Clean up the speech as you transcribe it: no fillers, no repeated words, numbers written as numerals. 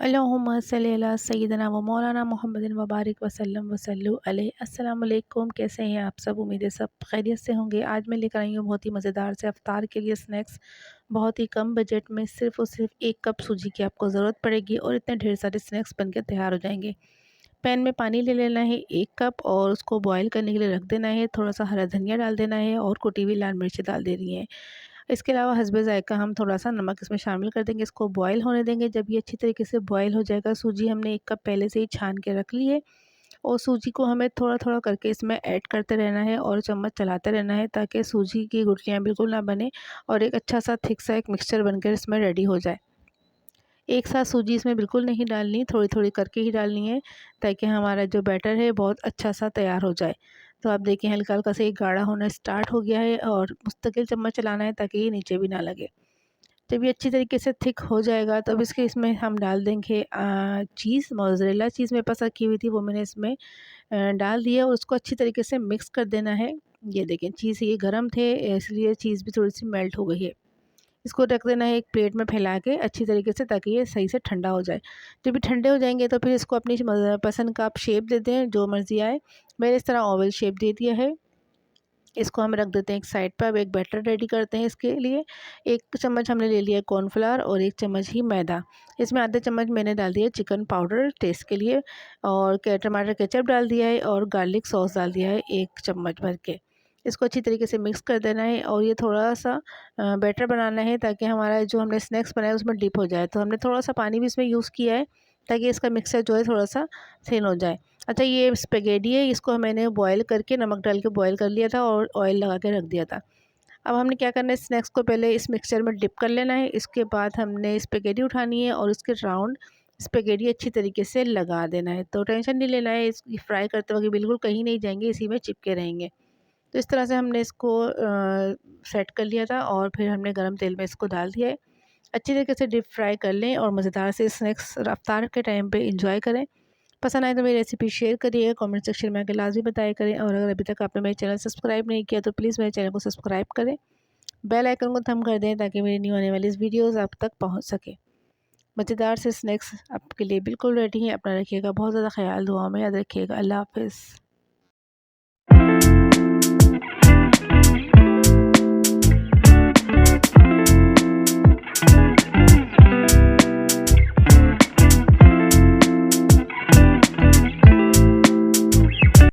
अल्लाहुम्मा सल्ली अला सय्यिदना व मौलाना मुहम्मदिन व बारिक वसल्लम वसल्लु अलैहि। अस्सलाम वालेकुम, कैसे हैं आप सब? उम्मीद है सब खैरियत से होंगे। आज मैं लेकर आई हूँ बहुत ही मज़ेदार से इफ्तार के लिए स्नैक्स। बहुत ही कम बजट में सिर्फ़ और सिर्फ 1 कप सूजी की आपको ज़रूरत पड़ेगी और इतने ढेर सारे स्नैक्स बनकर तैयार हो जाएंगे। पैन में पानी ले लेना है 1 कप और उसको बॉयल करने के लिए रख देना है। थोड़ा सा हरा धनिया डाल देना है और कुटी हुई लाल मिर्च डाल देनी है। इसके अलावा हस्बे ज़ायक़ा हम थोड़ा-सा नमक इसमें शामिल कर देंगे। इसको बॉयल होने देंगे। जब ये अच्छी तरीके से बॉयल हो जाएगा, सूजी हमने 1 कप पहले से ही छान के रख ली है और सूजी को हमें थोड़ा-थोड़ा करके इसमें ऐड करते रहना है और चम्मच चलाते रहना है ताकि सूजी की गुठलियाँ बिल्कुल ना बने और एक अच्छा सा थिक सा एक मिक्सचर बनकर इसमें रेडी हो जाए। एक साथ सूजी इसमें बिल्कुल नहीं डालनी, थोड़ी-थोड़ी करके ही डालनी है ताकि हमारा जो बैटर है बहुत अच्छा सा तैयार हो जाए। तो आप देखिए हल्का-हल्का से ये गाढ़ा होना स्टार्ट हो गया है और मुस्तकिल चम्मच चलाना है ताकि ये नीचे भी ना लगे। जब ये अच्छी तरीके से थिक हो जाएगा तब इसमें हम डाल देंगे चीज़, मोज़रेला चीज़ मेरे पास रखी हुई थी, वो मैंने इसमें डाल दिया और उसको अच्छी तरीके से मिक्स कर देना है। ये देखें चीज़ ये गरम थे इसलिए चीज़ भी थोड़ी-सी मेल्ट हो गई है। इसको रख देना है एक प्लेट में फैला के अच्छी तरीके से ताकि ये सही से ठंडा हो जाए। जब ये ठंडे हो जाएंगे तो फिर इसको अपनी पसंद का आप शेप दे दें, जो मर्ज़ी आए। मैंने इस तरह ओवल शेप दे दिया है। इसको हम रख देते हैं एक साइड पर। अब एक बैटर रेडी करते हैं इसके लिए। 1 चम्मच हमने ले लिया कॉर्नफ्लावर और 1 चम्मच ही मैदा। इसमें आधा चम्मच मैंने डाल दिया चिकन पाउडर टेस्ट के लिए और टमाटर केचप डाल दिया है और गार्लिक सॉस डाल दिया है 1 चम्मच भर के। इसको अच्छी तरीके से मिक्स कर देना है और ये थोड़ा-सा बैटर बनाना है ताकि हमारा जो हमने स्नैक्स बनाया उसमें डिप हो जाए। तो हमने थोड़ा-सा पानी भी इसमें यूज़ किया है ताकि इसका मिक्सचर जो है थोड़ा-सा थिन हो जाए। अच्छा, ये स्पेगेटी है, इसको मैंने बॉयल करके नमक डाल के बॉयल कर लिया था और ऑयल लगा के रख दिया था। अब हमने क्या करना है, स्नैक्स को पहले इस मिक्सचर में डिप कर लेना है। इसके बाद हमने स्पेगेटी उठानी है और उसके राउंड स्पेगेटी अच्छी तरीके से लगा देना है। तो टेंशन नहीं लेना है, इसकी फ्राई करते वक्त बिल्कुल कहीं नहीं जाएंगे, इसी में चिपके रहेंगे। तो इस तरह से हमने इसको सेट कर लिया था और फिर हमने गरम तेल में इसको डाल दिया है। अच्छी तरीके से डीप फ्राई कर लें और मज़ेदार से स्नैक्स रफ्तार के टाइम पे एंजॉय करें। पसंद आए तो मेरी रेसिपी शेयर करिएगा, कमेंट सेक्शन में आके लाजमी बताया करें और अगर अभी तक आपने मेरे चैनल सब्सक्राइब नहीं किया तो प्लीज़ मेरे चैनल को सब्सक्राइब करें। बेल आइकन को थम कर दें ताकि मेरी न्यू आने वाली वीडियोज़ आप तक पहुँच सके। मज़ेदार से स्नैक्स आपके लिए बिल्कुल रेडी हैं। अपना रखिएगा बहुत ज़्यादा ख्याल, दुआ में याद रखिएगा। अल्लाह हाफ़िज़।